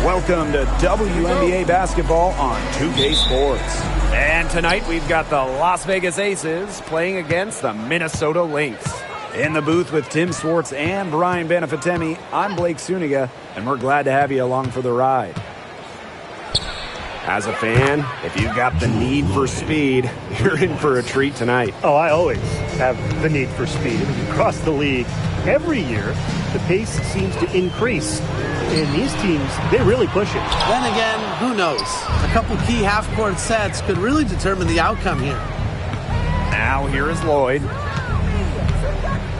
Welcome to WNBA basketball on 2K Sports. And tonight we've got the Las Vegas Aces playing against the Minnesota Lynx. In the booth with Tim Swartz and Brian Benefitemi, I'm Blake Suniga, and we're glad to have you along for the ride. As a fan, if you've got the need for speed, you're in for a treat tonight. Oh, I always have the need for speed. Across the league, every year, the pace seems to increase. And these teams, they really push it. Then again, who knows? A couple key half-court sets could really determine the outcome here. Now here is Lloyd.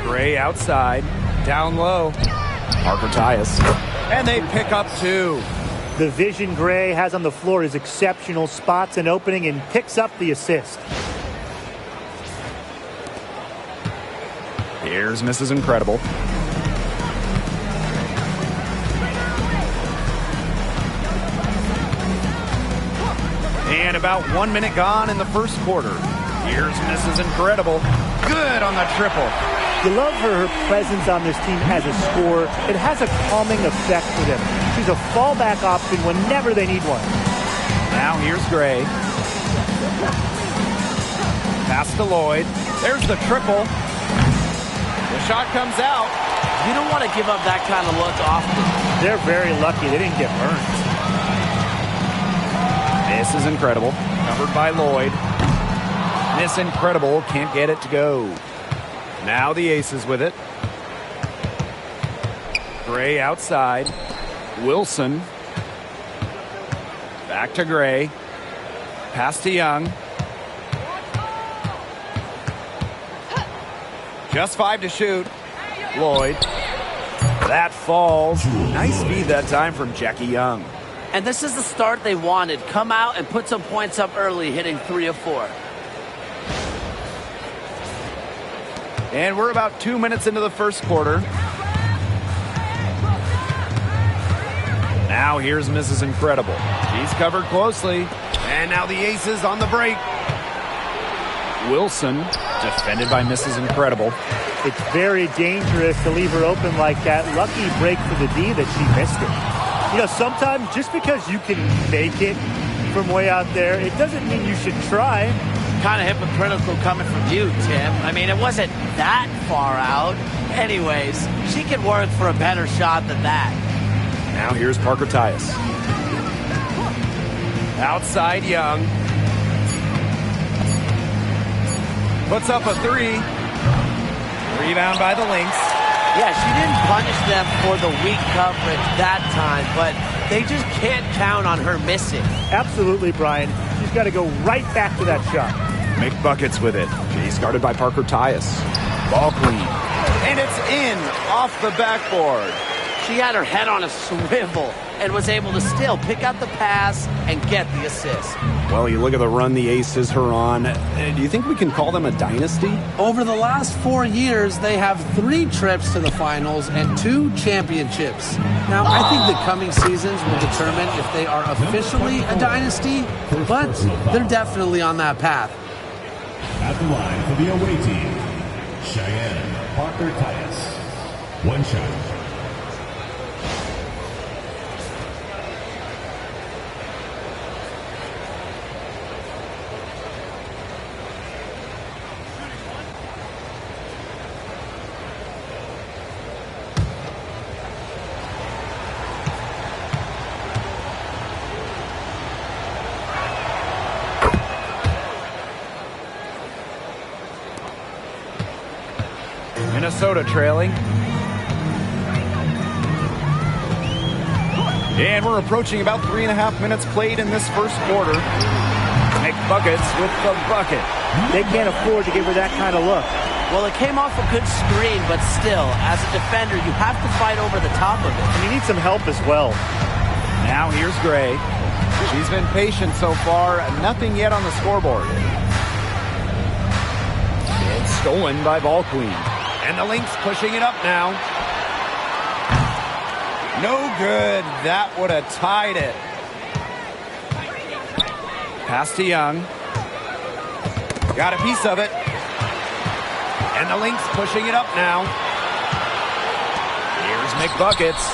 Gray outside, down low. Parker Tyus. And they pick up two. The vision Gray has on the floor is exceptional. Spots an opening and picks up the assist. Here's Mrs. Incredible. And about 1 minute gone in the first quarter. Here's Mrs. Incredible. Good on the triple. You love her presence on this team as a scorer. It has a calming effect for them. She's a fallback option whenever they need one. Now here's Gray. Pass to Lloyd. There's the triple. The shot comes out. You don't want to give up that kind of look often. They're very lucky they didn't get burned. This is Incredible. Covered by Lloyd. Miss Incredible can't get it to go. Now the Aces with it. Gray outside. Wilson. Back to Gray. Pass to Young. Just 5 to shoot. Lloyd. That falls. Nice feed that time from Jackie Young. And this is the start they wanted. Come out and put some points up early, hitting 3 of 4. And we're about 2 minutes into the first quarter. Now here's Mrs. Incredible. She's covered closely. And now the Aces on the break. Wilson, defended by Mrs. Incredible. It's very dangerous to leave her open like that. Lucky break for the D that she missed it. You know, sometimes just because you can make it from way out there, it doesn't mean you should try. Kind of hypocritical coming from you, Tim. I mean, it wasn't that far out. Anyways, she could work for a better shot than that. Now here's Parker Tyus. Outside Young. Puts up a 3. Rebound by the Lynx. Yeah, she didn't punish them for the weak coverage that time, but they just can't count on her missing. Absolutely, Brian. She's got to go right back to that shot. Make buckets with it. She's guarded by Parker Tyus. Ball clean. And it's in off the backboard. She had her head on a swivel and was able to still pick out the pass and get the assist. Well, you look at the run the Aces are on. Do you think we can call them a dynasty? Over the last 4 years, they have 3 trips to the finals and 2 championships. Now, I think the coming seasons will determine if they are officially a dynasty, but they're definitely on that path. At the line for the away team, Cheyenne Parker Tyus. 1 shot. Minnesota trailing. And we're approaching about 3.5 minutes played in this first quarter. Make buckets with the bucket. They can't afford to give her that kind of look. Well, it came off a good screen, but still, as a defender, you have to fight over the top of it. And you need some help as well. Now here's Gray. She's been patient so far. Nothing yet on the scoreboard. It's stolen by Ball Queen. And the Lynx pushing it up now. No good. That would have tied it. Pass to Young. Got a piece of it. And the Lynx pushing it up now. Here's McBuckets.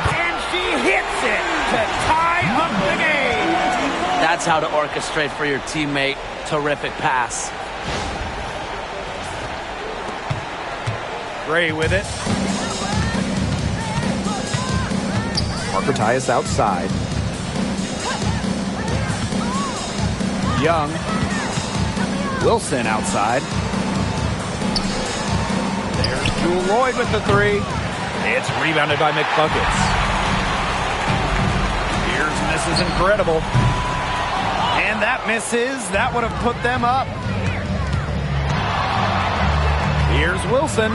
And she hits it. to tie up the game. That's how to orchestrate for your teammate. Terrific pass. Gray with it. Parker Tyus outside. Young. Wilson outside. There's Jewel Lloyd with the three. It's rebounded by McBuckets. Here's Mrs. Incredible. And that misses. That would have put them up. Here's Wilson.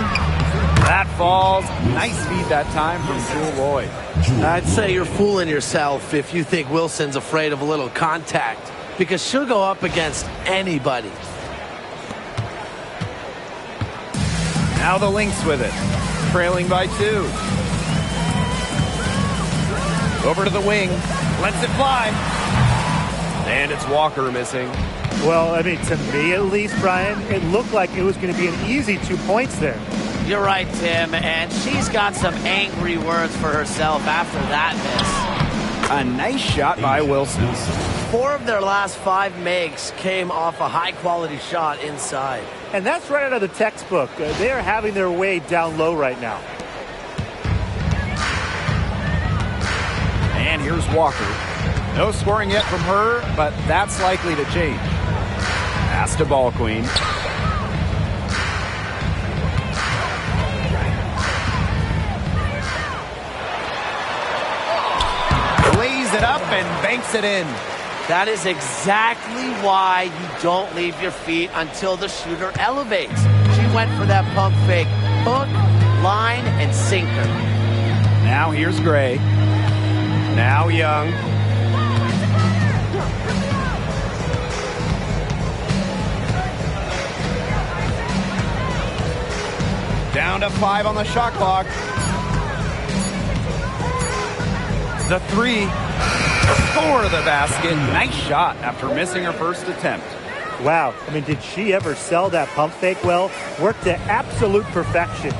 That falls. Nice feed that time from Jewel Lloyd. I'd say you're fooling yourself if you think Wilson's afraid of a little contact, because she'll go up against anybody. Now the Lynx with it. Trailing by 2. Over to the wing. Lets it fly. And it's Walker missing. Well, I mean, to me at least, Brian, it looked like it was going to be an easy 2 points there. You're right, Tim, and she's got some angry words for herself after that miss. A nice shot by Wilson. 4 of their last 5 makes came off a high-quality shot inside. And that's right out of the textbook. They are having their way down low right now. And here's Walker. No scoring yet from her, but that's likely to change. Pass to Ball Queen. Lays it up and banks it in. That is exactly why you don't leave your feet until the shooter elevates. She went for that pump fake. Hook, line, and sinker. Now here's Gray. Now Young. Down to 5 on the shot clock. The 3. For the basket. Nice shot after missing her first attempt. Wow. I mean, did she ever sell that pump fake well? Worked to absolute perfection.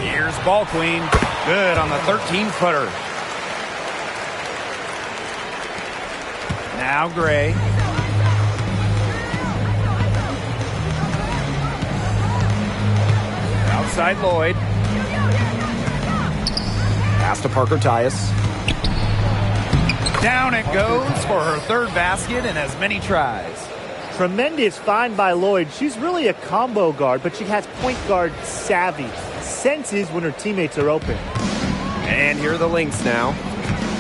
Here's Ball Queen. Good on the 13-footer. Now Gray. Outside Lloyd. Pass to Parker Tyus. Down it goes for her 3rd basket in as many tries. Tremendous find by Lloyd. She's really a combo guard, but she has point guard savvy. Senses when her teammates are open. And here are the Lynx now.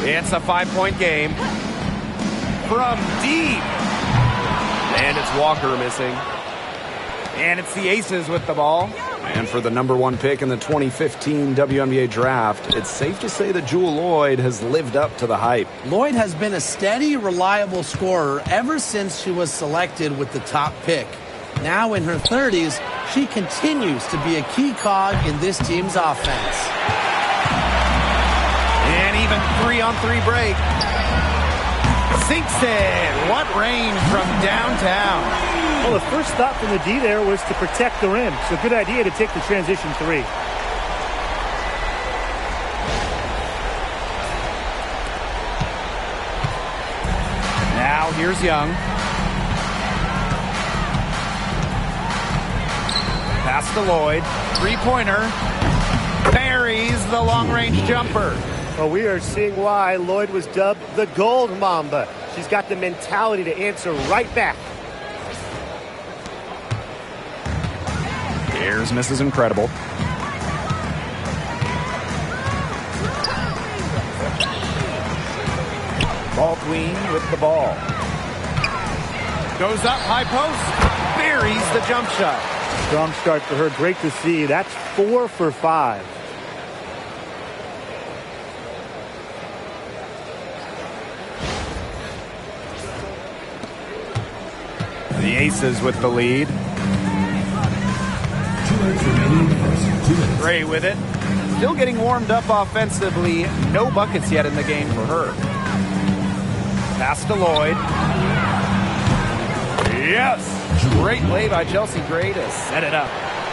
It's a 5-point game. From deep. And it's Walker missing. And it's the Aces with the ball. And for the number 1 pick in the 2015 WNBA draft, it's safe to say that Jewel Lloyd has lived up to the hype. Lloyd has been a steady, reliable scorer ever since she was selected with the top pick. Now in her 30s, she continues to be a key cog in this team's offense. And even 3-on-3 break. Sinks it. What range from downtown. Well, the first thought from the D there was to protect the rim. So good idea to take the transition 3. Now here's Young. Pass to Lloyd. 3-pointer. Buries the long-range jumper. Well, we are seeing why Lloyd was dubbed the Gold Mamba. She's got the mentality to answer right back. Here's Mrs. Incredible. Ball Queen with the ball. Goes up, high post. Buries the jump shot. Strong start for her. Great to see. That's 4 for 5. The Aces with the lead. Gray with it. Still getting warmed up offensively. No buckets yet in the game for her. Pass to Lloyd. Yes! Great play by Chelsea Gray to set it up.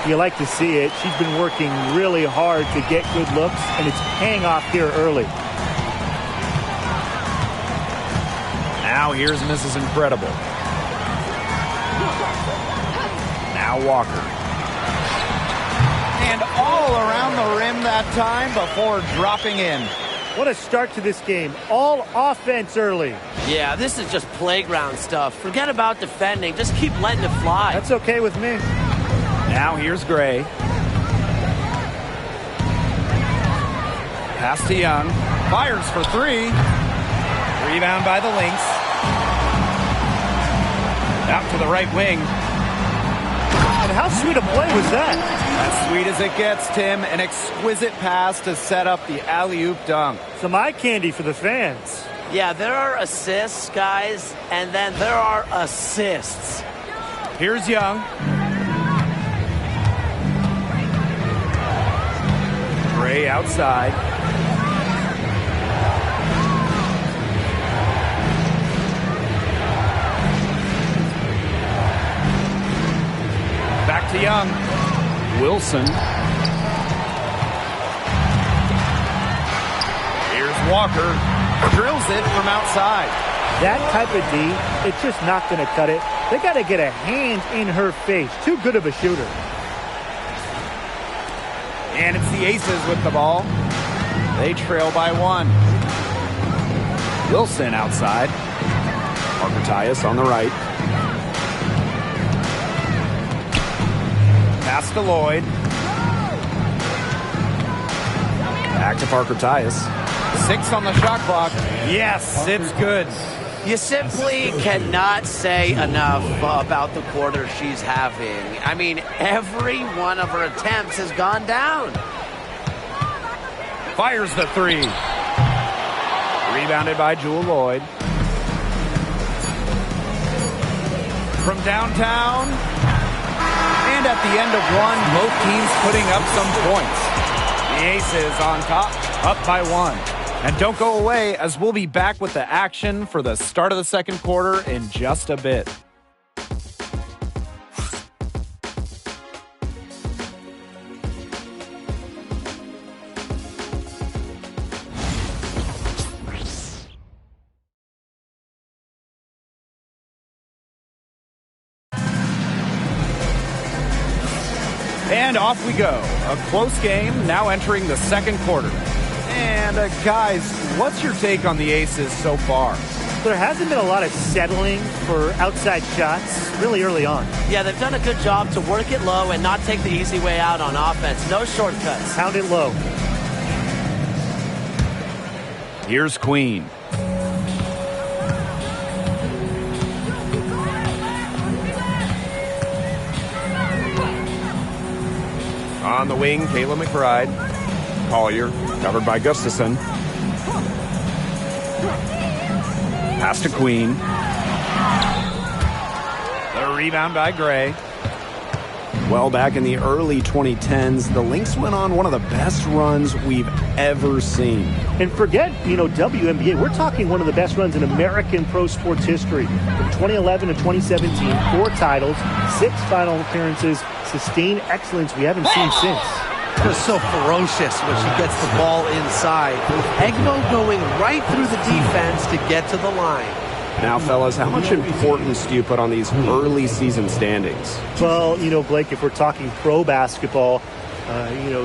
You like to see it. She's been working really hard to get good looks, and it's paying off here early. Now here's Mrs. Incredible. Now Walker. And all around the rim that time before dropping in. What a start to this game. All offense early. Yeah, this is just playground stuff. Forget about defending. Just keep letting it fly. That's okay with me. Now here's Gray. Pass to Young. Fires for three. Rebound by the Lynx. Out to the right wing. And how sweet a play was that? As sweet as it gets, Tim. An exquisite pass to set up the alley-oop dunk. Some eye candy for the fans. Yeah, there are assists, guys, and then there are assists. Here's Young. Gray outside. Back to Young. Wilson. Here's Walker. Drills it from outside. That type of D, it's just not going to cut it. They got to get a hand in her face. Too good of a shooter. And it's the Aces with the ball. They trail by one. Wilson outside. Parker Tyus on the right. Pass to Lloyd. Back to Parker Tyus. 6 on the shot clock. Yes, it's good. You simply cannot say enough about the quarter she's having. I mean, every one of her attempts has gone down. Fires the three. Rebounded by Jewel Lloyd. From downtown. And at the end of one, both teams putting up some points. The Aces on top, up by one. And don't go away, as we'll be back with the action for the start of the second quarter in just a bit. And off we go. A close game, now entering the second quarter. And guys, what's your take on the Aces so far? There hasn't been a lot of settling for outside shots really early on. Yeah, they've done a good job to work it low and not take the easy way out on offense. No shortcuts. Pound it low. Here's Queen. On the wing, Kayla McBride. Collier, covered by Gustafson. Pass to Queen. The rebound by Gray. Well, back in the early 2010s, the Lynx went on one of the best runs we've ever seen. And forget, WNBA. We're talking one of the best runs in American pro sports history. From 2011 to 2017, 4 titles, 6 final appearances, sustained excellence we haven't seen since. Was so ferocious when she gets the ball inside. Egbo going right through the defense to get to the line. Now, fellas, how much importance do you put on these early season standings? Well, Blake, if we're talking pro basketball,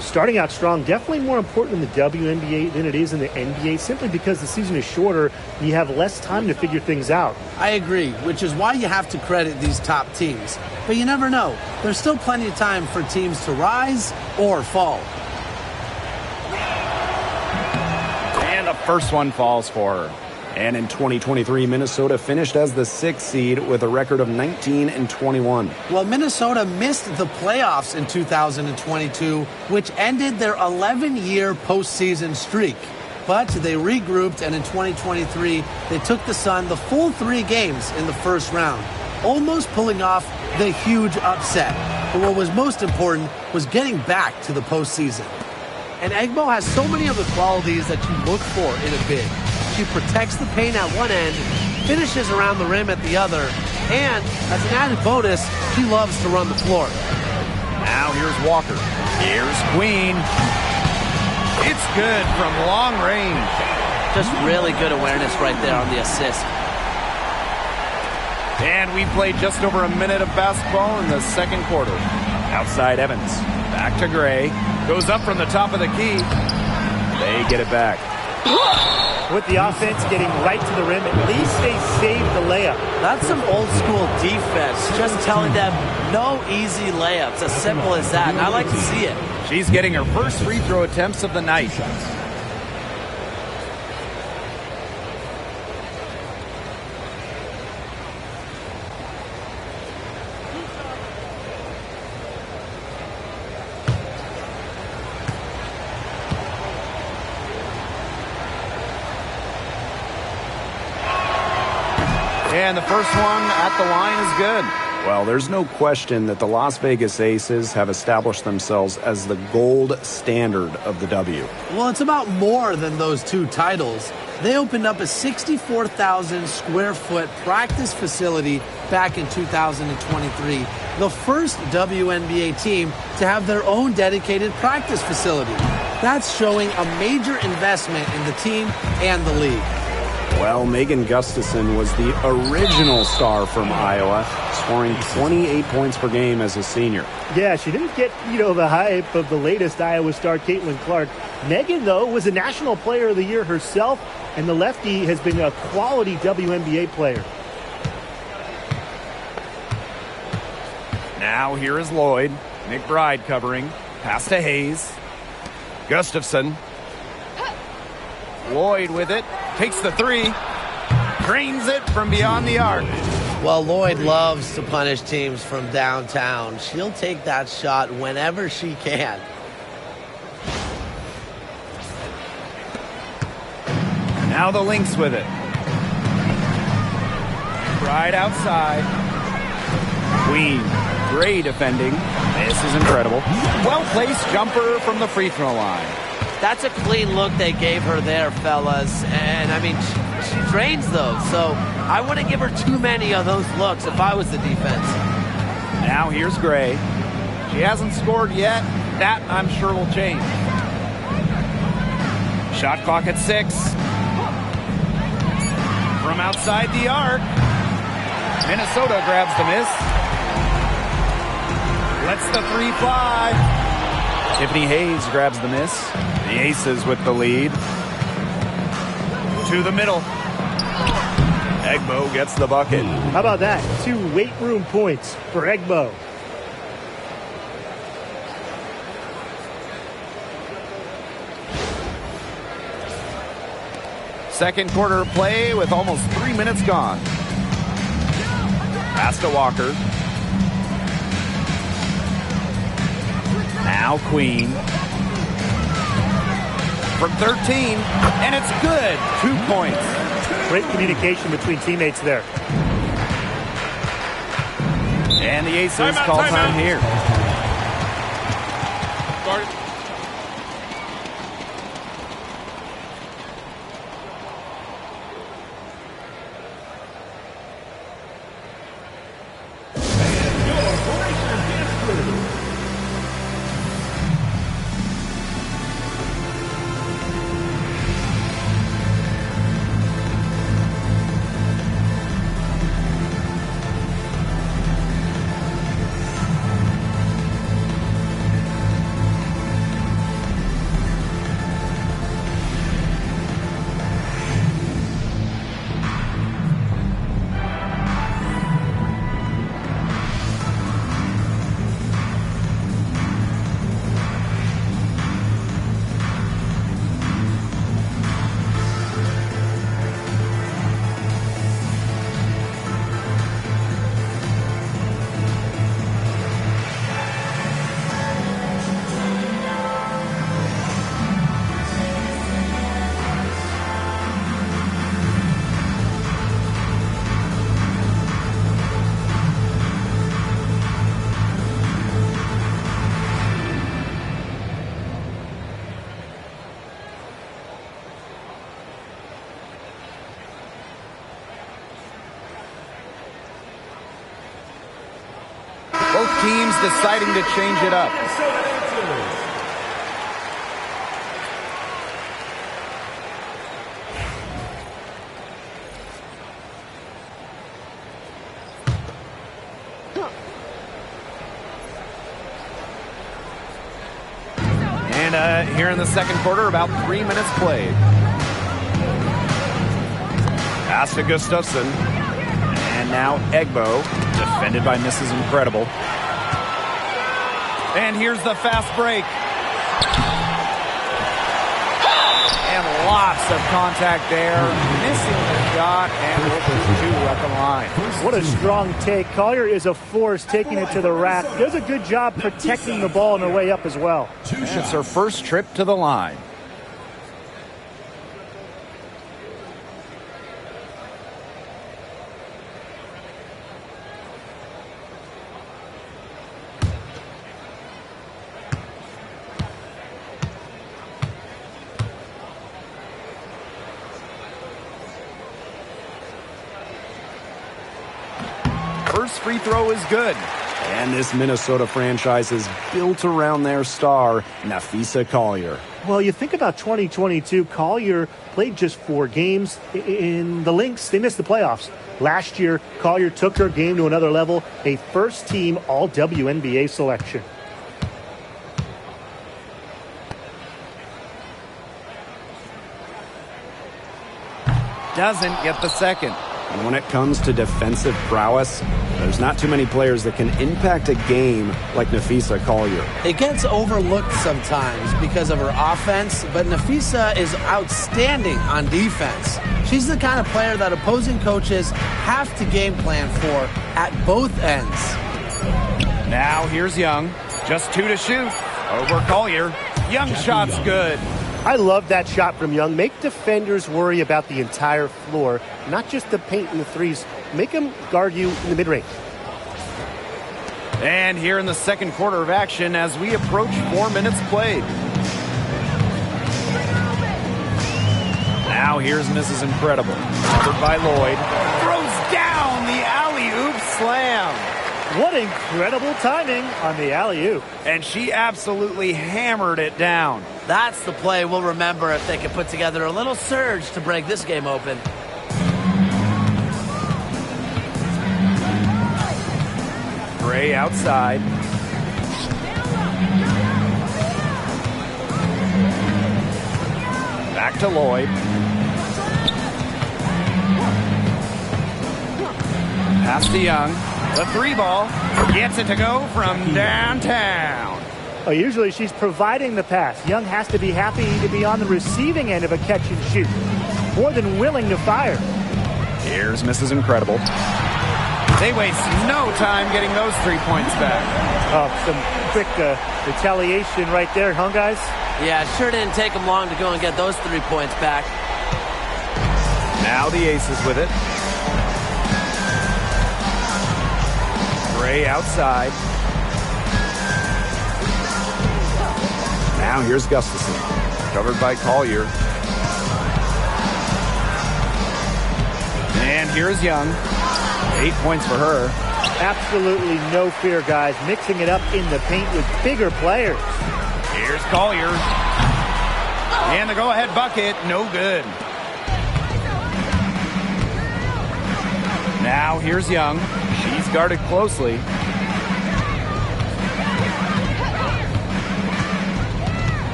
starting out strong, definitely more important in the WNBA than it is in the NBA, simply because the season is shorter and you have less time to figure things out. I agree, which is why you have to credit these top teams. But you never know. There's still plenty of time for teams to rise or fall. And the first one falls for her. And in 2023, Minnesota finished as the 6th seed with a record of 19-21. Well, Minnesota missed the playoffs in 2022, which ended their 11-year postseason streak. But they regrouped, and in 2023, they took the Sun the full 3 games in the first round, almost pulling off the huge upset. But what was most important was getting back to the postseason. And Egbo has so many of the qualities that you look for in a big. She protects the paint at one end, finishes around the rim at the other, and as an added bonus, she loves to run the floor. Now here's Walker. Here's Queen. It's good from long range. Just really good awareness right there on the assist. And we played just over a minute of basketball in the second quarter. Outside Evans. Back to Gray. Goes up from the top of the key. They get it back. With the offense getting right to the rim, at least they saved the layup. That's some old school defense. Just telling them no easy layups. As simple as that. And I like to see it. She's getting her first free throw attempts of the night. And the first one at the line is good. Well, there's no question that the Las Vegas Aces have established themselves as the gold standard of the W. Well, it's about more than those two titles. They opened up a 64,000 square foot practice facility back in 2023. The first WNBA team to have their own dedicated practice facility. That's showing a major investment in the team and the league. Well, Megan Gustafson was the original star from Iowa, scoring 28 points per game as a senior. Yeah, she didn't get, the hype of the latest Iowa star, Caitlin Clark. Megan, though, was a National Player of the Year herself, and the lefty has been a quality WNBA player. Now here is Lloyd. McBride covering. Pass to Hayes. Gustafson. Lloyd with it. Takes the three. Drains it from beyond the arc. Well, Lloyd loves to punish teams from downtown. She'll take that shot whenever she can. Now the Lynx with it. Right outside. Queen. Gray defending. This is incredible. Well-placed jumper from the free throw line. That's a clean look they gave her there, fellas. And, she drains those. So I wouldn't give her too many of those looks if I was the defense. Now here's Gray. She hasn't scored yet. That, I'm sure, will change. Shot clock at 6. From outside the arc. Minnesota grabs the miss. Lets the three fly. Tiffany Hayes grabs the miss. The Aces with the lead. To the middle. Egbo gets the bucket. How about that? 2 weight room points for Egbo. Second quarter play with almost 3 minutes gone. Pass to Walker. Now Queen. From 13, and it's good. 2 points. Great communication between teammates there. And the Aces call time here. teams deciding to change it up. And here in the second quarter, about 3 minutes played. Pass to Gustafson. And now Egbo, defended by Mrs. Incredible. And here's the fast break. And lots of contact there. Missing the shot, and we'll put 2 at the line. What a strong take. Collier is a force taking it to the rack. Does a good job protecting the ball on her way up as well. And it's her first trip to the line. First free throw is good. And this Minnesota franchise is built around their star, Napheesa Collier. Well, you think about 2022, Collier played just 4 games. In the Lynx, they missed the playoffs. Last year, Collier took her game to another level, a first-team All-WNBA selection. Doesn't get the second. And when it comes to defensive prowess, there's not too many players that can impact a game like Napheesa Collier. It gets overlooked sometimes because of her offense, but Napheesa is outstanding on defense. She's the kind of player that opposing coaches have to game plan for at both ends. Now here's Young. Just 2 to shoot. Over Collier. Young shot's good. I love that shot from Young. Make defenders worry about the entire floor, not just the paint and the threes. Make them guard you in the mid-range. And here in the second quarter of action as we approach 4 minutes played. Now here's Mrs. Incredible. Covered by Lloyd. Throws down the alley-oop slam. What incredible timing on the alley-oop. And she absolutely hammered it down. That's the play we'll remember if they can put together a little surge to break this game open. Gray outside. Back to Lloyd. Pass to Young. The 3 ball. Gets it to go from downtown. Oh, usually she's providing the pass. Young has to be happy to be on the receiving end of a catch and shoot. More than willing to fire. Here's Mrs. Incredible. They waste no time getting those 3 points back. Oh, some quick retaliation right there, huh, guys? Yeah, sure didn't take them long to go and get those 3 points back. Now the Aces with it. Gray outside. Now here's Gustafson. Covered by Collier. And here's Young. 8 points for her. Absolutely no fear, guys. Mixing it up in the paint with bigger players. Here's Collier. And the go-ahead bucket, no good. Now here's Young. She's guarded closely.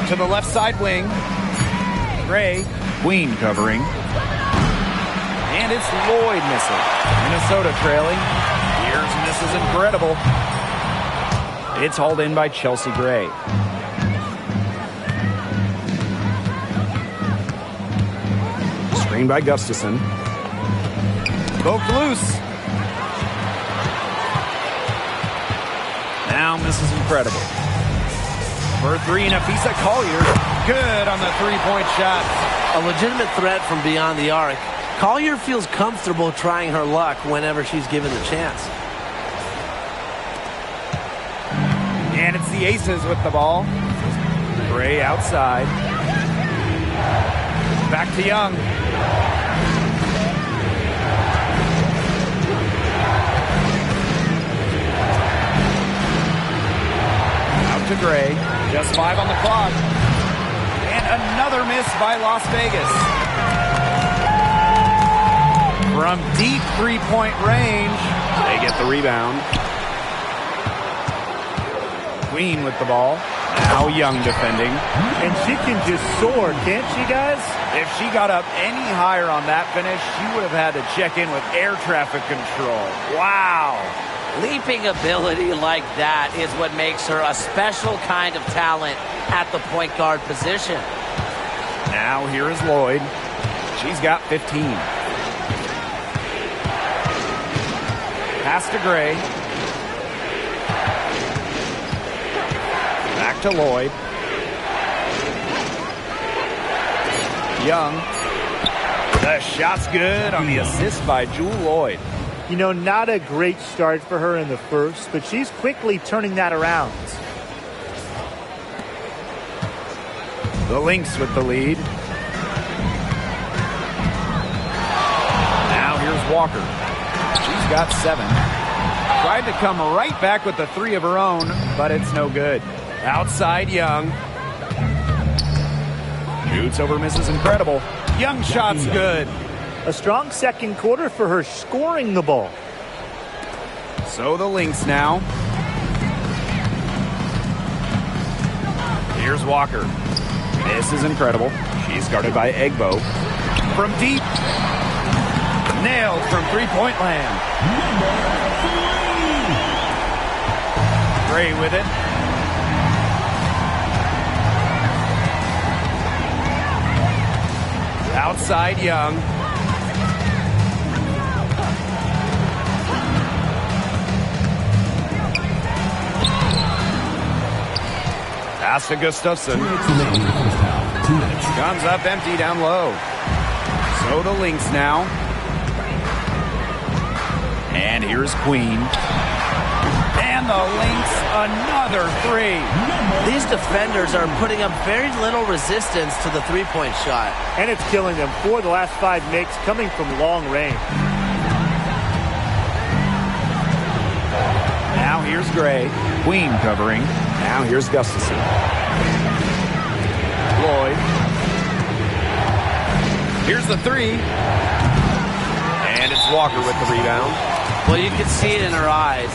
To the left side wing. Gray. Queen covering. And it's Lloyd missing. Minnesota trailing. Here's Mrs. Incredible. It's hauled in by Chelsea Gray. Screen by Gustafson. Poked loose. Now Mrs. Incredible. For 3, Napheesa Collier. Good on the 3-point shot. A legitimate threat from beyond the arc. Collier feels comfortable trying her luck whenever she's given the chance. And it's the Aces with the ball. Gray outside. Back to Young. Gray. Just 5 on the clock. And another miss by Las Vegas. From deep three-point range, they get the rebound. Queen with the ball. Now Young defending. And she can just soar, can't she, guys? If she got up any higher on that finish, she would have had to check in with air traffic control. Wow. Leaping ability like that is what makes her a special kind of talent at the point guard position. Now here is Lloyd. She's got 15. Pass to Gray. Back to Lloyd. Young. The shot's good on the assist by Jewel Lloyd. You know, not a great start for her in the first, but she's quickly turning that around. The Lynx with the lead. Now here's Walker. She's got 7. Tried to come right back with the 3 of her own, but it's no good. Outside Young. Shoots over, misses, incredible. Young shot's good. A strong second quarter for her scoring the ball. So the Lynx now. Here's Walker. This is incredible. She's guarded by Egbo. From deep. Nailed from three-point land. Gray with it. Outside Young. Pass to Gustafson. Comes up empty down low. So the Lynx now. And here's Queen. And the Lynx, another 3. These defenders are putting up very little resistance to the three-point shot. And it's killing them. 4 of the last 5 makes coming from long range. Now here's Gray. Queen covering. Now here's Gustafson. Lloyd. Here's the 3. And it's Walker with the rebound. Well, you could see it in her eyes.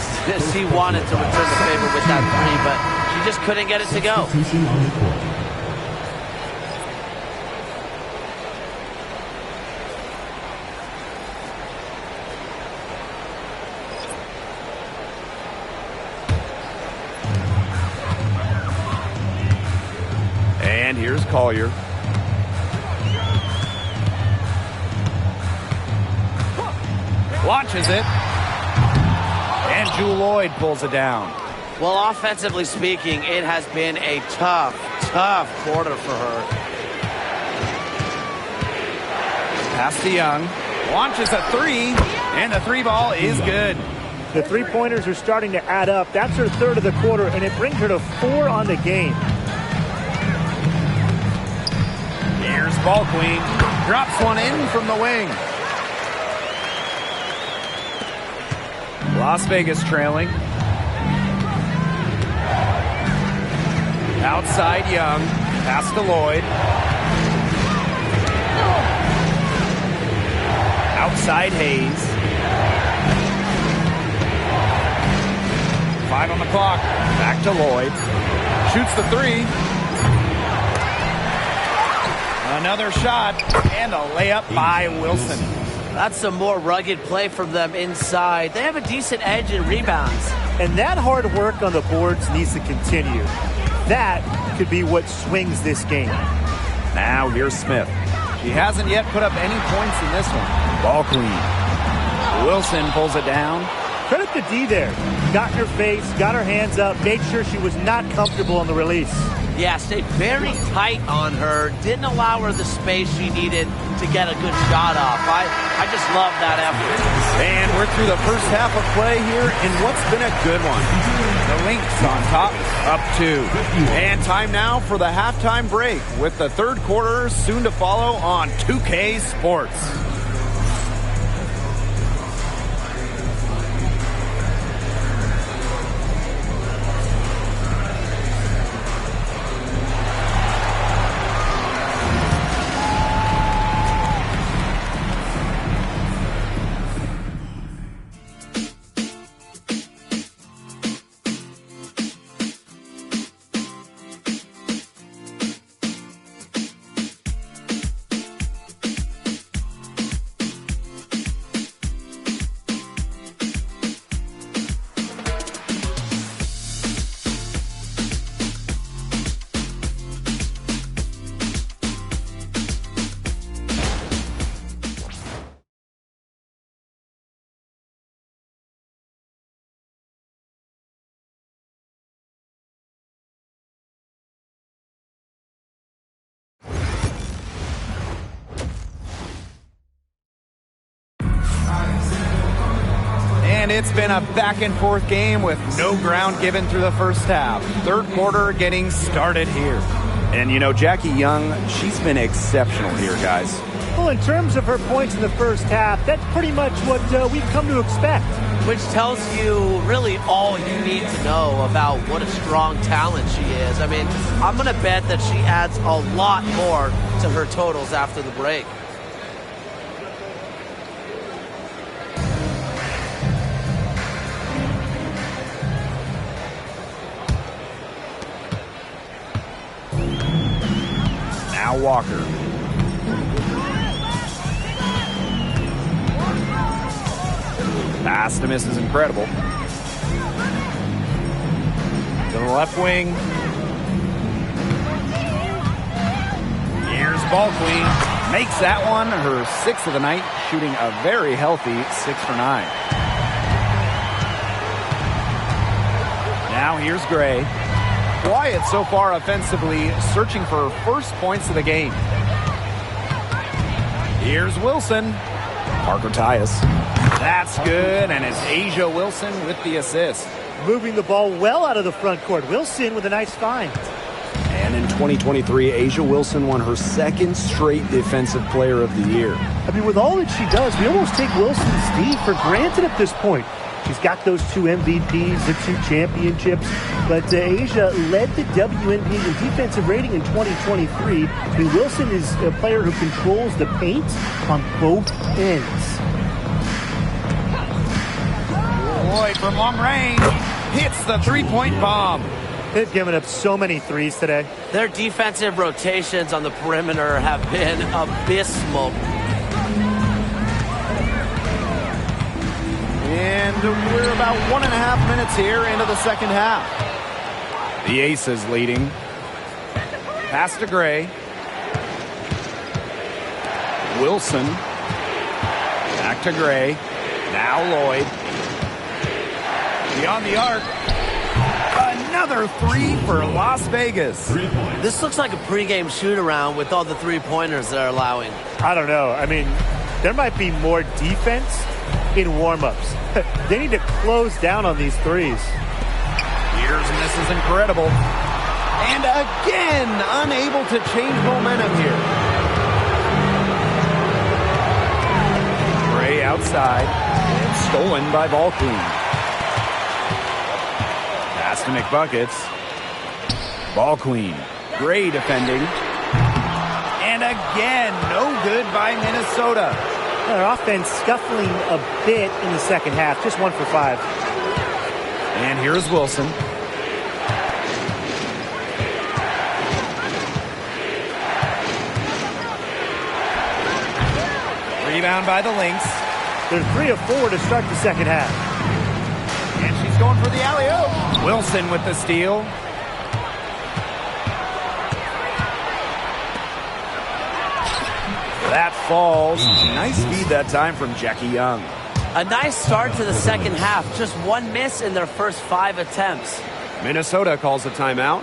She wanted to return the favor with that 3, but she just couldn't get it to go. And here's Collier. Launches it. And Jewel Lloyd pulls it down. Well, offensively speaking, it has been a tough quarter for her. Pass to Young. Launches a 3. And the 3 ball is good. The 3-pointers are starting to add up. That's her 3rd of the quarter, and it brings her to 4 on the game. Here's Ball Queen. Drops one in from the wing. Las Vegas trailing. Outside Young. Pass to Lloyd. Outside Hayes. 5 on the clock. Back to Lloyd. Shoots the 3. Another shot. And a layup by Wilson. That's some more rugged play from them inside. They have a decent edge in rebounds. And that hard work on the boards needs to continue. That could be what swings this game. Now here's Smith. She hasn't yet put up any points in this one. Ball Queen. Wilson pulls it down. Credit the D there. Got in her face, got her hands up, made sure she was not comfortable on the release. Yeah, stayed very tight on her. Didn't allow her the space she needed to get a good shot off. I just love that effort. And we're through the first half of play here in what's been a good one. The Lynx on top, up 2. And time now for the halftime break with the 3rd quarter soon to follow on 2K Sports. And it's been a back-and-forth game with no ground given through the first half. Third quarter getting started here. And, you know, Jackie Young, she's been exceptional here, guys. Well, in terms of her points in the first half, that's pretty much what we've come to expect. Which tells you really all you need to know about what a strong talent she is. I mean, I'm going to bet that she adds a lot more to her totals after the break. Now Walker. Pass to miss is incredible. To the left wing. Here's Ball Queen. Makes that one her 6th of the night, shooting a very healthy 6 for 9. Now here's Gray. Quiet so far offensively, searching for her first points of the game. Here's Wilson. Parker Tyus. That's good, and it's Asia Wilson with the assist. Moving the ball well out of the front court. Wilson with a nice find. And in 2023, Asia Wilson won her 2nd straight Defensive Player of the Year. I mean, with all that she does, we almost take Wilson's D for granted at this point. She's got those 2 MVPs, the 2 championships, but Asia led the WNBA in defensive rating in 2023. I mean, Wilson is a player who controls the paint on both ends. Lloyd from long range hits the 3-point bomb. They've given up so many threes today. Their defensive rotations on the perimeter have been abysmal. And we're about 1.5 minutes here into the second half. The Aces leading. Pass to Gray. Wilson. Back to Gray. Now Lloyd. Beyond the arc. Another 3 for Las Vegas. This looks like a pregame shoot-around with all the three-pointers they're allowing. I don't know. I mean, there might be more defense in warm-ups. They need to close down on these threes. Here's and this is incredible. And again, unable to change momentum here. Gray outside. And stolen by Ball Queen. Pass to McBuckets. Ball Queen. Gray defending. And again, no good by Minnesota. Their offense scuffling a bit in the second half. Just 1 for 5. And here's Wilson. Rebound by the Lynx. They're 3 of 4 to start the second half. And she's going for the alley-oop. Wilson with the steal. That falls. Nice feed that time from Jackie Young. A nice start to the second half. Just 1 miss in their first 5 attempts. Minnesota calls a timeout.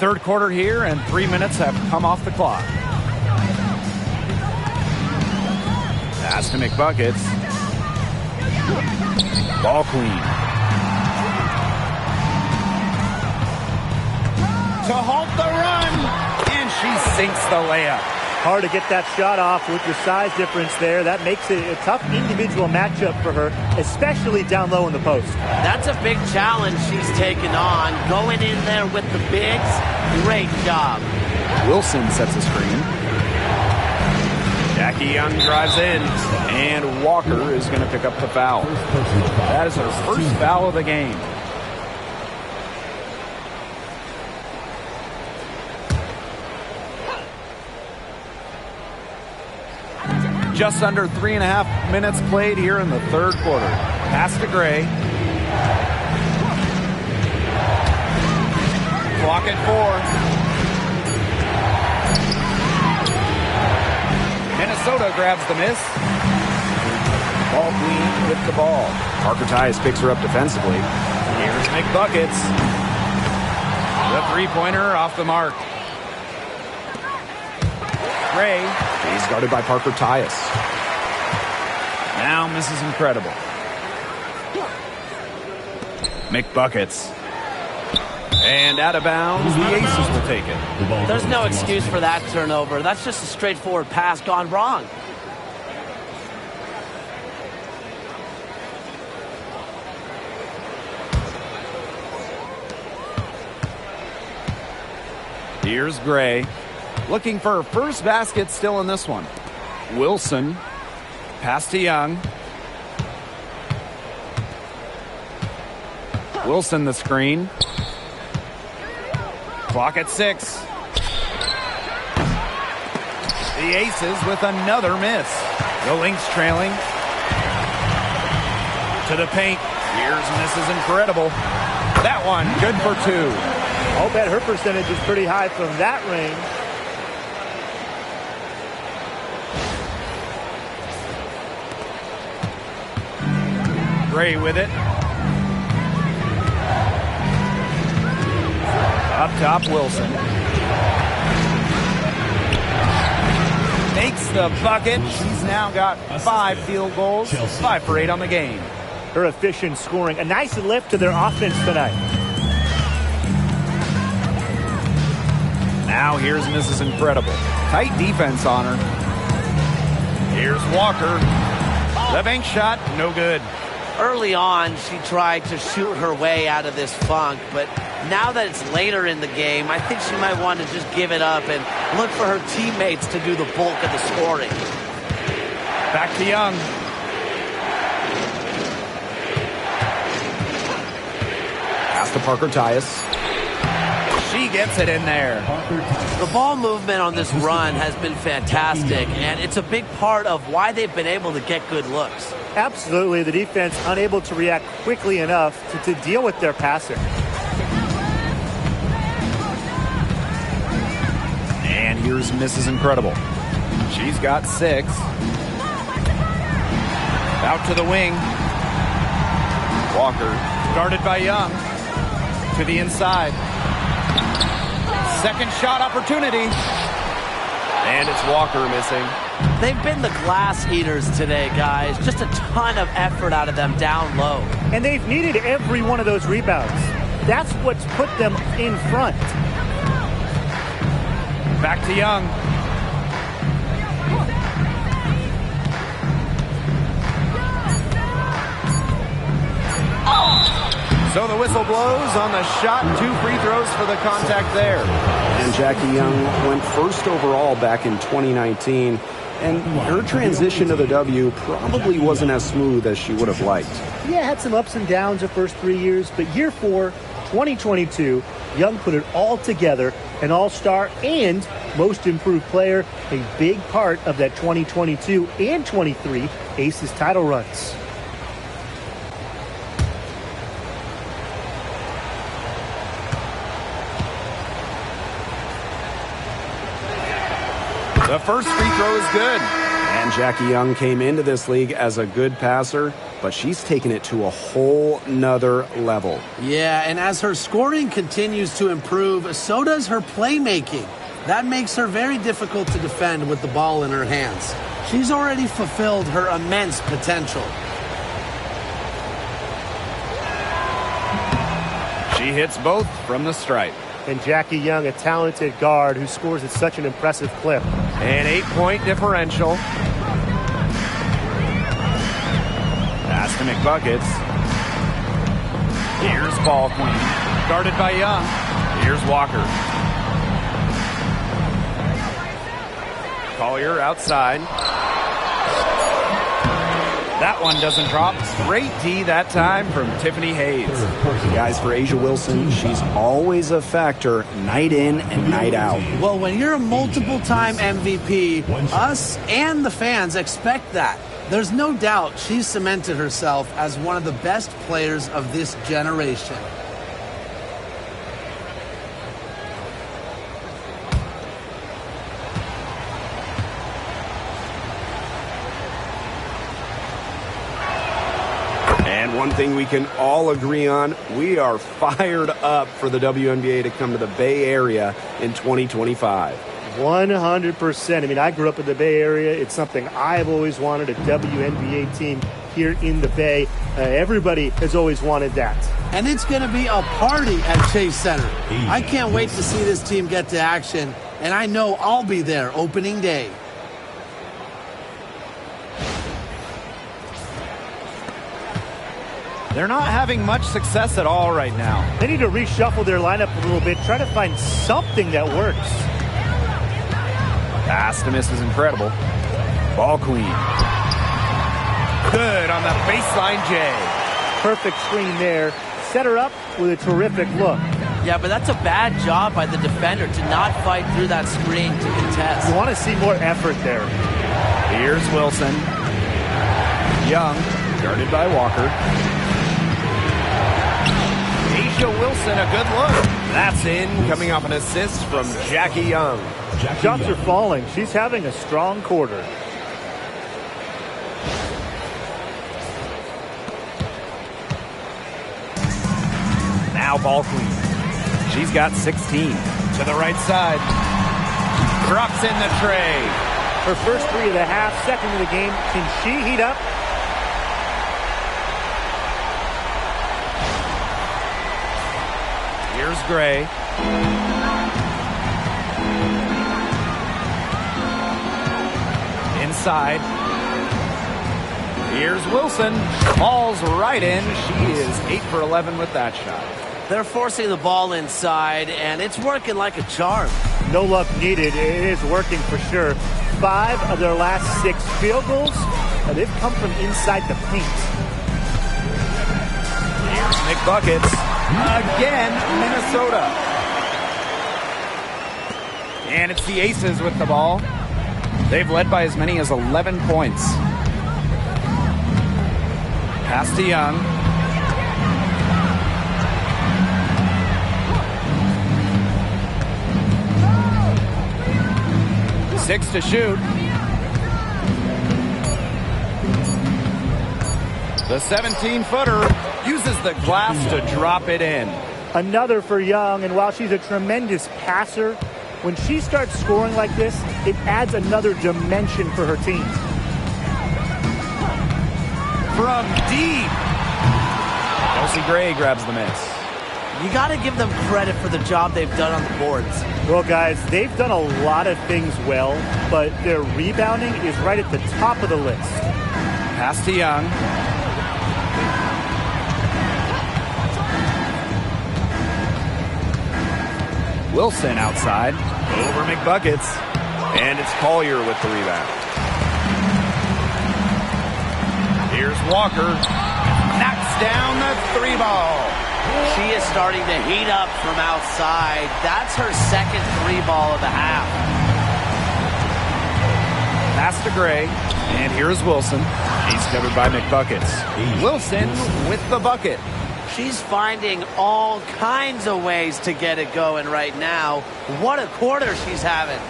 Third quarter here, and 3 minutes have come off the clock. Pass to McBuckets. Ball clean. To halt the run, and she sinks the layup. Hard to get that shot off with the size difference there. That makes it a tough individual matchup for her, especially down low in the post. That's a big challenge she's taken on. Going in there with the bigs, great job. Wilson sets a screen. Jackie Young drives in, and Walker is going to pick up the foul. That is her first foul of the game. Just under 3.5 minutes played here in the third quarter. Pass to Gray. Clock at 4. Minnesota grabs the miss. Ball clean with the ball. Parker Tyus picks her up defensively. Here's McBuckets. The three-pointer off the mark. Gray. He's guarded by Parker Tyus. Now misses incredible. McBuckets. And out of bounds, the Aces will take it. There's no excuse for that turnover. That's just a straightforward pass gone wrong. Here's Gray. Looking for her first basket still in this one. Wilson. Pass to Young. Wilson the screen. Clock at 6. The Aces with another miss. The Lynx trailing. To the paint. Here's misses incredible. That one good for 2. I'll bet her percentage is pretty high from that range. Gray with it. Up top, Wilson. Makes the bucket. She's now got 5 field goals, 5 for 8 on the game. Her efficient scoring. A nice lift to their offense tonight. Now here's Mrs. Incredible. Tight defense on her. Here's Walker. The bank shot, no good. Early on, she tried to shoot her way out of this funk, but now that it's later in the game, I think she might want to just give it up and look for her teammates to do the bulk of the scoring. Back to Young. Pass to Parker Tyus. She gets it in there. The ball movement on this run has been fantastic, and it's a big part of why they've been able to get good looks. Absolutely, the defense unable to react quickly enough to deal with their passer. And here's Mrs. Incredible. She's got 6. Out to the wing. Walker, guarded by Young. To the inside. Second shot opportunity. And it's Walker missing. They've been the glass eaters today, guys. Just a ton of effort out of them down low. And they've needed every one of those rebounds. That's what's put them in front. Back to Young. So the whistle blows on the shot. 2 free throws for the contact there. And Jackie Young went first overall back in 2019. And her transition to the W probably wasn't as smooth as she would have liked. Yeah, had some ups and downs the first 3 years, but year 4, 2022, Young put it all together, an all-star and most improved player, a big part of that 2022 and 23 Aces title runs. The first free throw is good. And Jackie Young came into this league as a good passer, but she's taken it to a whole nother level. Yeah, and as her scoring continues to improve, so does her playmaking. That makes her very difficult to defend with the ball in her hands. She's already fulfilled her immense potential. She hits both from the stripe. And Jackie Young, a talented guard who scores at such an impressive clip. An 8-point differential. Pass to McBuckets. Here's Ball Queen. Guarded by Young. Here's Walker. Collier outside. That one doesn't drop. Great D that time from Tiffany Hayes. Guys, for A'ja Wilson, she's always a factor night in and night out. Well, when you're a multiple-time MVP, us and the fans expect that. There's no doubt she's cemented herself as one of the best players of this generation. One thing we can all agree on, we are fired up for the WNBA to come to the Bay Area in 2025. 100%. I mean, I grew up in the Bay Area. It's something I've always wanted, a WNBA team here in the Bay. Everybody has always wanted that. And it's going to be a party at Chase Center. I can't wait to see this team get to action, and I know I'll be there opening day. They're not having much success at all right now. They need to reshuffle their lineup a little bit, try to find something that works. Pass to miss is incredible. Ball Queen. Good on the baseline J. Perfect screen there. Set her up with a terrific look. Yeah, but that's a bad job by the defender to not fight through that screen to contest. You want to see more effort there. Here's Wilson. Young, guarded by Walker. A'ja Wilson, a good look. That's in, coming off an assist from Jackie Young. Shots are falling. She's having a strong quarter. Now Ball Queen. She's got 16. To the right side. Drops in the tray. Her first three of the half, second of the game. Can she heat up? Here's Gray. Inside. Here's Wilson. Falls right in. She is 8 for 11 with that shot. They're forcing the ball inside, and it's working like a charm. No luck needed. It is working for sure. 5 of their last 6 field goals, they've come from inside the paint. Here's McBuckets. Again, Minnesota. And it's the Aces with the ball. They've led by as many as 11 points. Pass to Young. Six to shoot. The 17-footer uses the glass to drop it in. Another for Young, and while she's a tremendous passer, when she starts scoring like this, it adds another dimension for her team. From deep. Chelsea Gray grabs the miss. You got to give them credit for the job they've done on the boards. Well, guys, they've done a lot of things well, but their rebounding is right at the top of the list. Pass to Young. Wilson outside. Over McBuckets. And it's Collier with the rebound. Here's Walker. Knocks down the 3-ball. She is starting to heat up from outside. That's her second 3-ball of the half. Pass to Gray. And here's Wilson. He's covered by McBuckets. Wilson with the bucket. She's finding all kinds of ways to get it going right now. What a quarter she's having.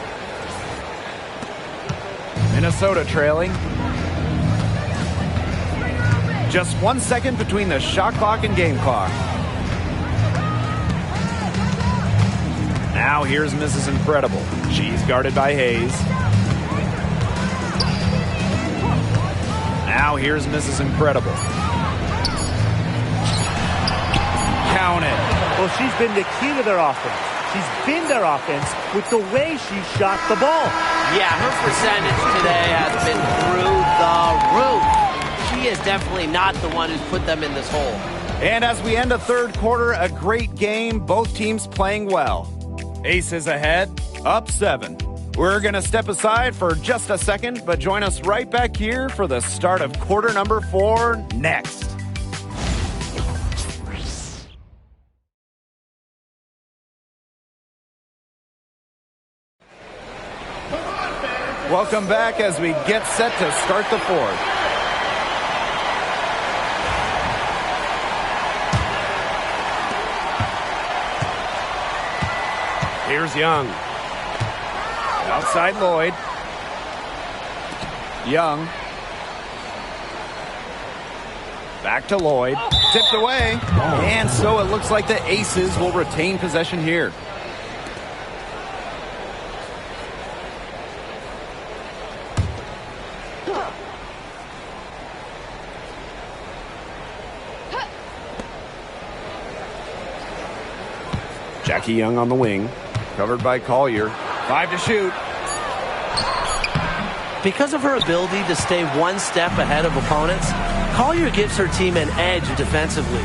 Minnesota trailing. Just 1 second between the shot clock and game clock. Now here's Mrs. Incredible. She's guarded by Hayes. Now here's Mrs. Incredible. Count it. Well, she's been the key to their offense. She's been their offense with the way she shot the ball. Yeah, her percentage today has been through the roof. She is definitely not the one who's put them in this hole. And as we end the third quarter, a great game. Both teams playing well. Aces ahead, up 7. We're going to step aside for just a second, but join us right back here for the start of quarter number 4 next. Welcome back as we get set to start the fourth. Here's Young. Outside Lloyd. Young. Back to Lloyd. Tipped away. And so it looks like the Aces will retain possession here. Jackie Young on the wing. Covered by Collier. 5 to shoot. Because of her ability to stay one step ahead of opponents, Collier gives her team an edge defensively.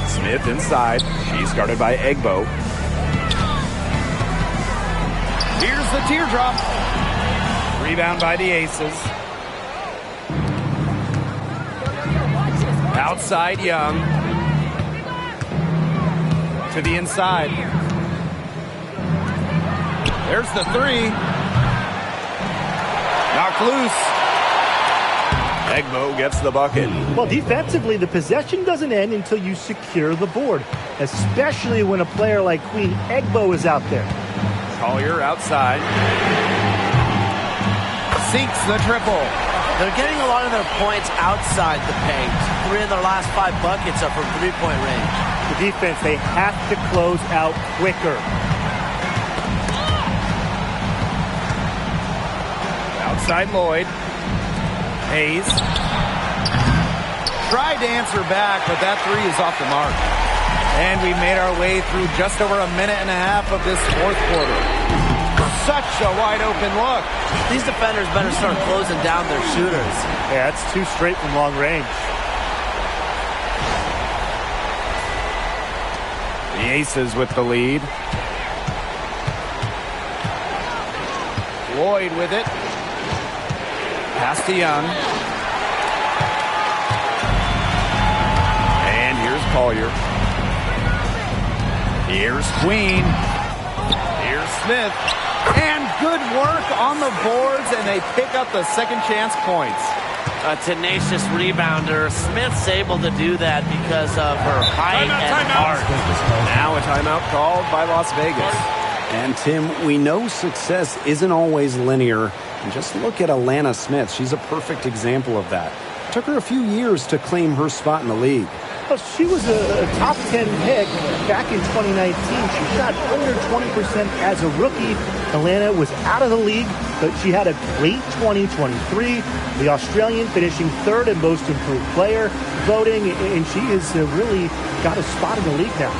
Smith inside. She's guarded by Egbo. Here's the teardrop. Rebound by the Aces. Outside Young. To the inside. There's the 3. Knocked loose. Egbo gets the bucket. Well, defensively, the possession doesn't end until you secure the board, especially when a player like Queen Egbo is out there. Collier outside. Sinks the triple. They're getting a lot of their points outside the paint. 3 of their last 5 buckets are from three-point range. The defense, they have to close out quicker. Outside Lloyd. Hayes. Tried to answer back, but that 3 is off the mark. And we made our way through just over a minute and a half of this fourth quarter. Such a wide open look. These defenders better start closing down their shooters. Yeah, that's 2 straight from long range. The Aces with the lead. Lloyd with it. Pass to Young. And here's Collier. Here's Queen. Here's Smith. And good work on the boards, and they pick up the second chance points. A tenacious rebounder. Smith's able to do that because of her height and heart. Now a timeout called by Las Vegas. And Tim, we know success isn't always linear. And just look at Alana Smith. She's a perfect example of that. It took her a few years to claim her spot in the league. Well, she was a top 10 pick back in 2019. She shot under 20% as a rookie. Atlanta was out of the league, but she had a great 2023. The Australian finishing 3rd in most improved player voting, and she has really got a spot in the league now.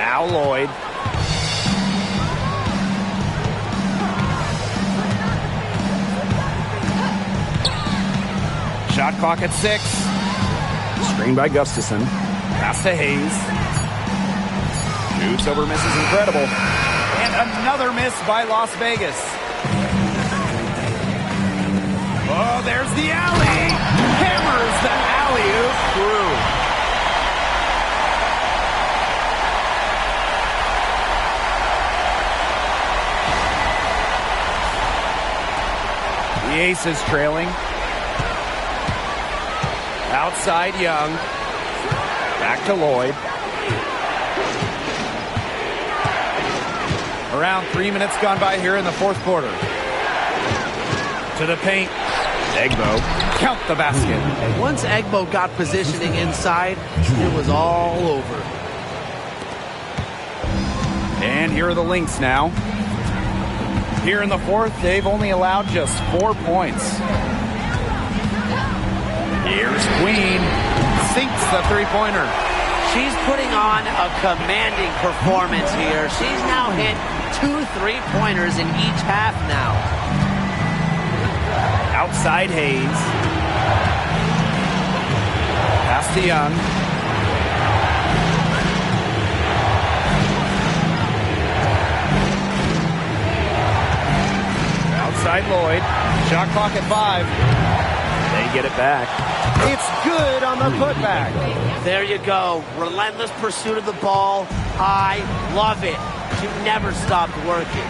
Now Lloyd. Shot clock at 6. Screen by Gustafson. Pass to Hayes. Shoots over, misses, incredible. And another miss by Las Vegas. Oh, there's the alley. Hammers the alley-oop through. The Aces trailing. Outside Young. Back to Lloyd. Around 3 minutes gone by here in the fourth quarter. To the paint. Egbo. Count the basket. Once Egbo got positioning inside, it was all over. And here are the Lynx now. Here in the fourth, they've only allowed just 4 points. Here's Queen. Sinks the three-pointer. She's putting on a commanding performance here. She's now hit 2 3-pointers in each half now. Outside Hayes. Pass to Young. Outside Lloyd. Shot clock at 5. They get it back. It's good on the putback. There you go. Relentless pursuit of the ball. I love it. She never stopped working.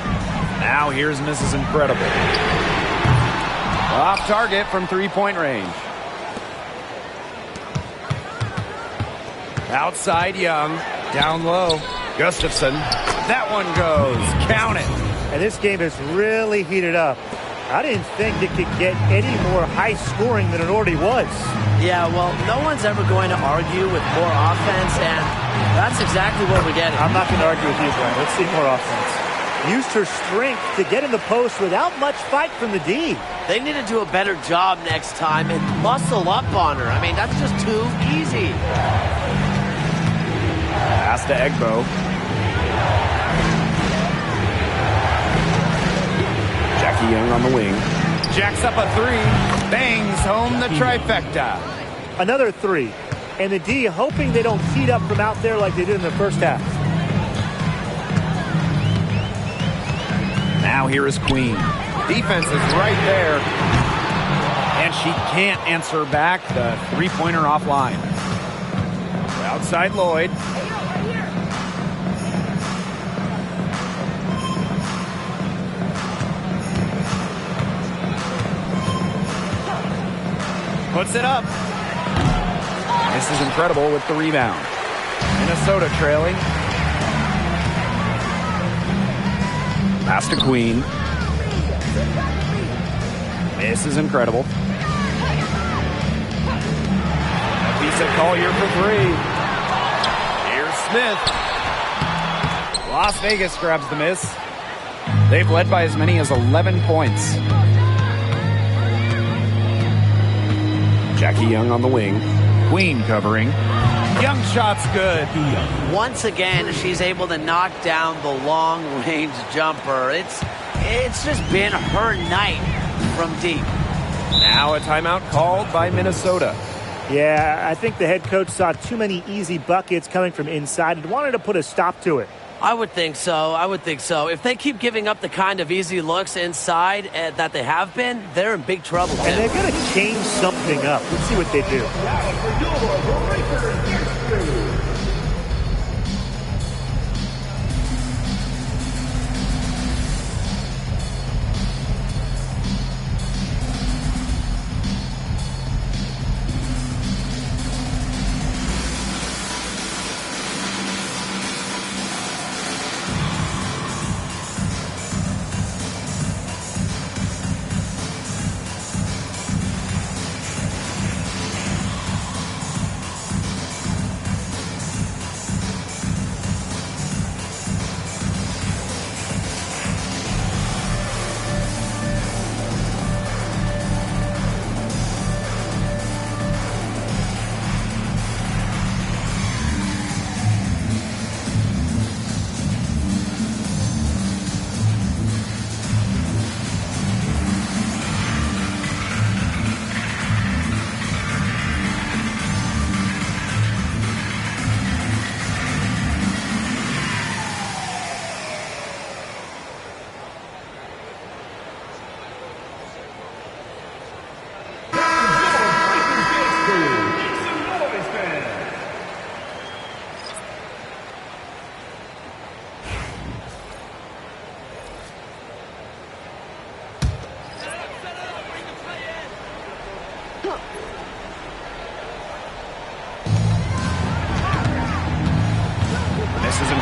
Now here's Mrs. Incredible. Off target from three-point range. Outside Young. Down low. Gustafson. That one goes. Count it. And this game is really heated up. I didn't think it could get any more high scoring than it already was. Yeah, well, no one's ever going to argue with more offense, and that's exactly what we're getting. I'm not going to argue with you, Brian. Let's see more offense. Used her strength to get in the post without much fight from the D. They need to do a better job next time and muscle up on her. I mean, that's just too easy. Pass to Egbo. Jackie Young on the wing. Jacks up a 3. Bangs home the trifecta. Another 3. And the D hoping they don't heat up from out there like they did in the first half. Now here is Queen. Defense is right there. And she can't answer back the three-pointer offline. Outside Lloyd. Puts it up. This is Incredible with the rebound. Minnesota trailing. Pass to Queen. This is Incredible. Lisa Collier for 3. Here's Smith. Las Vegas grabs the miss. They've led by as many as 11 points. Jackie Young on the wing. Queen covering. Young shot's good. Once again, she's able to knock down the long-range jumper. It's just been her night from deep. Now a timeout called by Minnesota. Yeah, I think the head coach saw too many easy buckets coming from inside and wanted to put a stop to it. I would think so. I would think so. If they keep giving up the kind of easy looks inside that they have been, they're in big trouble. And they're going to change something up. Let's see what they do.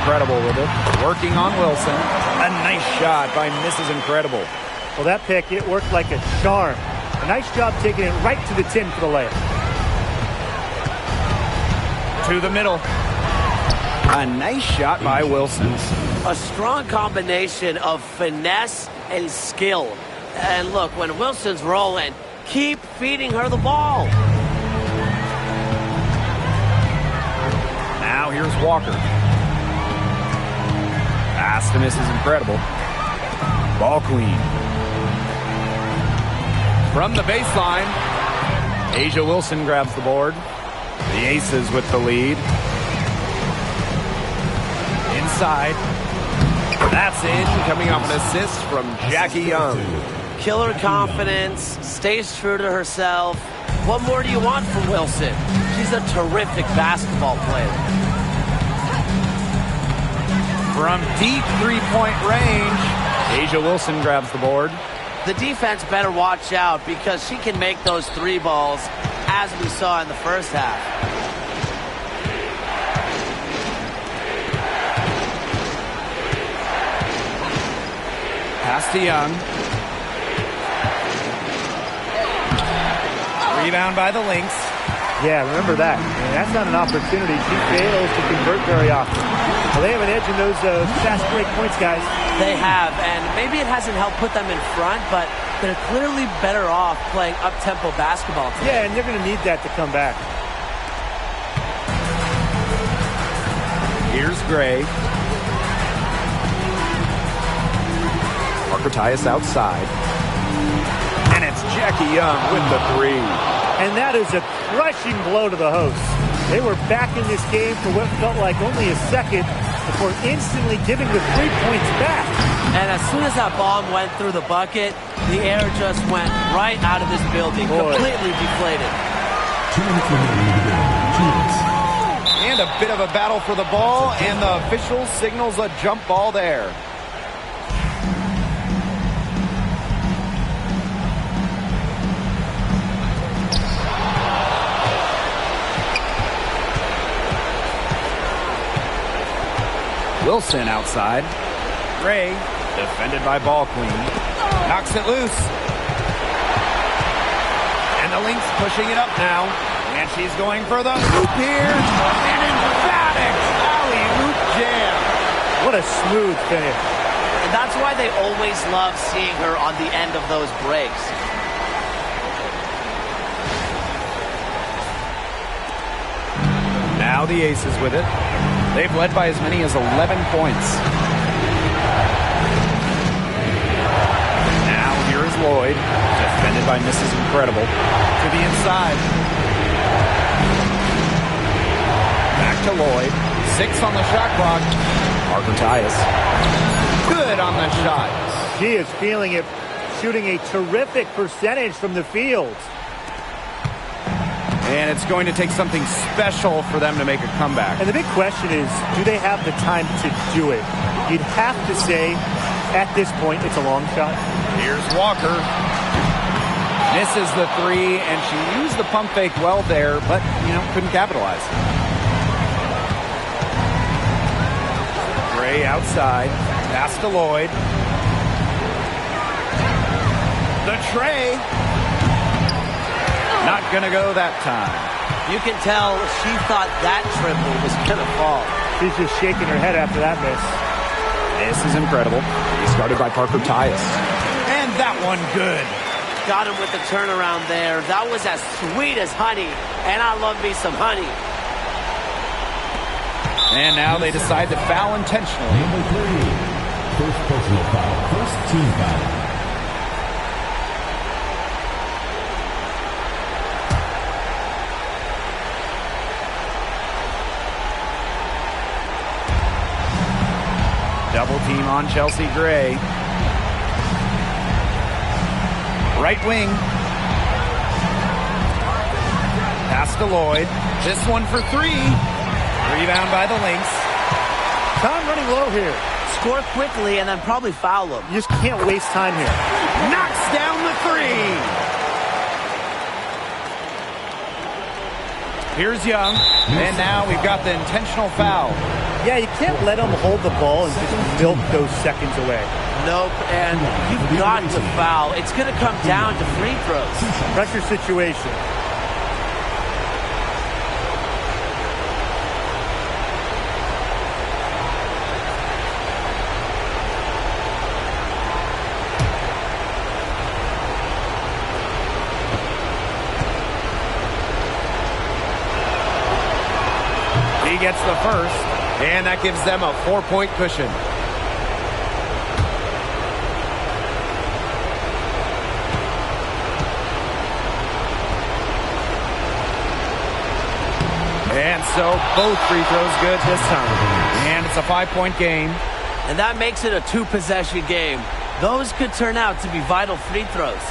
Incredible with it. Working on Wilson. A nice shot by Mrs. Incredible. Well, that pick, it worked like a charm. A nice job taking it right to the tin for the layup. To the middle. A nice shot by Wilson. A strong combination of finesse and skill. And look, when Wilson's rolling, keep feeding her the ball. Now here's Walker. Pass to Mrs. Incredible. Ball queen. From the baseline, A'ja Wilson grabs the board. The Aces with the lead. Inside. That's in, coming off an assist from Jackie Young. Killer confidence, stays true to herself. What more do you want from Wilson? She's a terrific basketball player. From deep three-point range, A'ja Wilson grabs the board. The defense better watch out because she can make those three balls, as we saw in the first half. Pass to Young. Rebound by the Lynx. Yeah, remember that. And that's not an opportunity she fails to convert very often. Well, they have an edge in those fast break points, guys. They have, and maybe it hasn't helped put them in front, but they're clearly better off playing up-tempo basketball today. Yeah, and they're going to need that to come back. Here's Gray. Parker Tyus outside. And it's Jackie Young with the three. And that is a crushing blow to the hosts. They were back in this game for what felt like only a second before instantly giving the 3 points back. And as soon as that bomb went through the bucket, the air just went right out of this building, completely deflated. 2 minutes remaining in the game. 2 minutes. And a bit of a battle for the ball, and the official signals a jump ball there. Wilson outside. Gray, defended by Ball Queen. Knocks it loose. And the Lynx pushing it up now. And she's going for the hoop here. An emphatic alley-oop jam. What a smooth finish. And that's why they always love seeing her on the end of those breaks. Now the Aces with it. They've led by as many as 11 points. Now here is Lloyd, defended by Mrs. Incredible. To the inside. Back to Lloyd. 6 on the shot clock. Parker Tyus. Good on the shot. She is feeling it, shooting a terrific percentage from the field. And it's going to take something special for them to make a comeback. And the big question is, do they have the time to do it? You'd have to say, at this point, it's a long shot. Here's Walker. Misses the three, and she used the pump fake well there, but, couldn't capitalize. Gray outside. Pass to Lloyd. The tray. Not going to go that time. You can tell she thought that triple was going to fall. She's just shaking her head after that miss. This is incredible. He started by Parker Tyus. And that one good. Got him with the turnaround there. That was as sweet as honey. And I love me some honey. And now they decide to foul intentionally. Number 3. First personal foul. First team foul. Double team on Chelsea Gray. Right wing. Pass to Lloyd. This one for 3. Rebound by the Lynx. Time running low here. Score quickly and then probably foul them. You just can't waste time here. Knocks down the 3. Here's Young, and now we've got the intentional foul. Yeah, you can't let them hold the ball and just milk those seconds away. Nope, and you've got to foul. It's going to come down to free throws. Pressure situation. He gets the first, and that gives them a 4-point cushion. And so both free throws good this time. And it's a 5-point game. And that makes it a 2-possession game. Those could turn out to be vital free throws.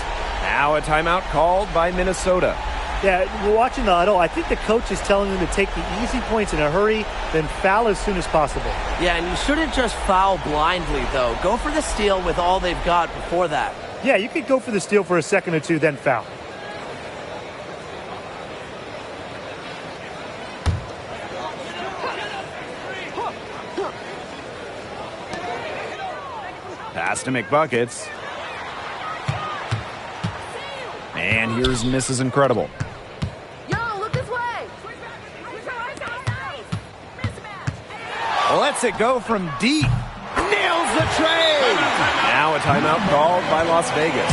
Now a timeout called by Minnesota. Yeah, we're watching the huddle. I think the coach is telling them to take the easy points in a hurry, then foul as soon as possible. Yeah, and you shouldn't just foul blindly, though. Go for the steal with all they've got before that. Yeah, you could go for the steal for a second or two, then foul. Pass to McBuckets. And here's Mrs. Incredible. Look this way. Lets it go from deep. Nails the trade. Now a timeout called by Las Vegas.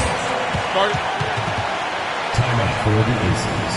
Timeout for the Aces.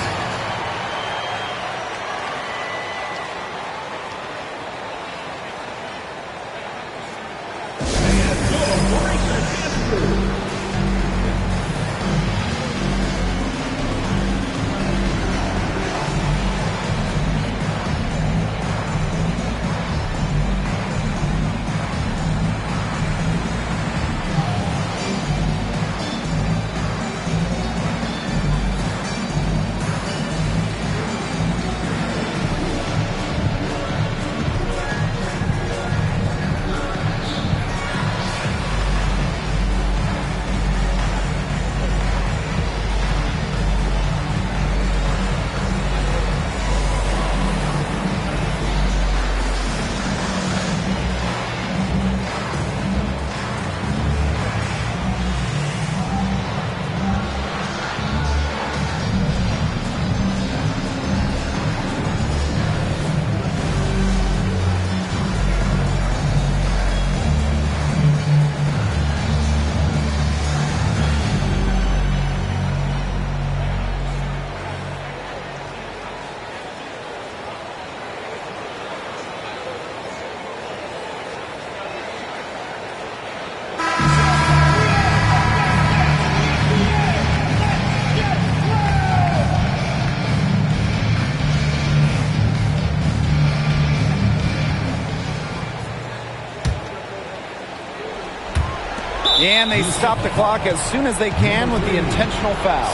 And they stop the clock as soon as they can with the intentional foul.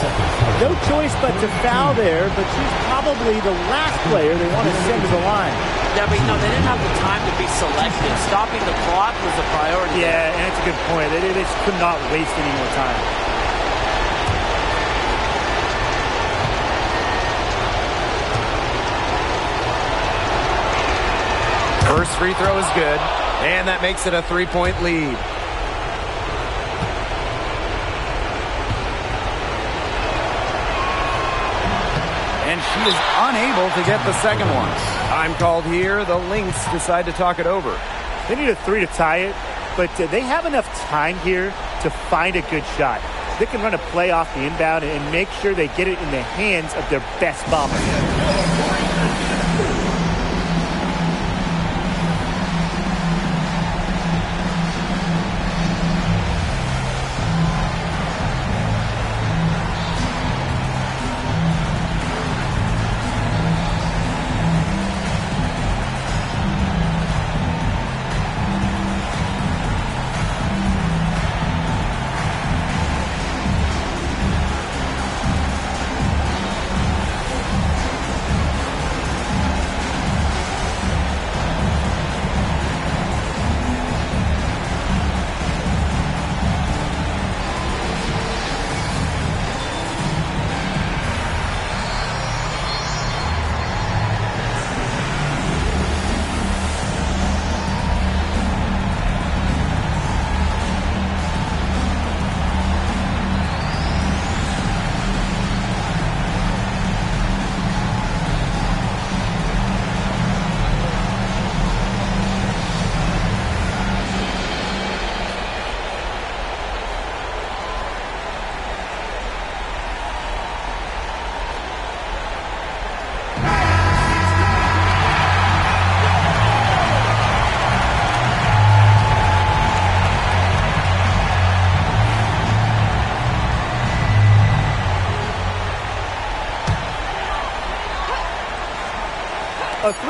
No choice but to foul there, but she's probably the last player they want to send to the line. Yeah, but they didn't have the time to be selective. Stopping the clock was a priority. Yeah, and that's a good point. They just could not waste any more time. First free throw is good, and that makes it a 3-point lead. And she is unable to get the second one. Time called here. The Lynx decide to talk it over. They need a 3 to tie it, but they have enough time here to find a good shot. They can run a play off the inbound and make sure they get it in the hands of their best bomber.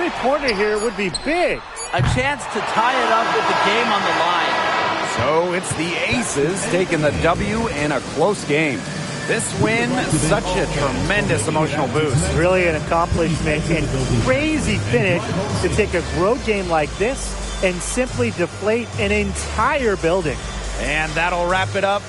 three-pointer here would be big. A chance to tie it up with the game on the line. So it's the Aces taking the W in a close game. This win, such a tremendous emotional boost. Really an accomplishment and crazy finish to take a road game like this and simply deflate an entire building. And that'll wrap it up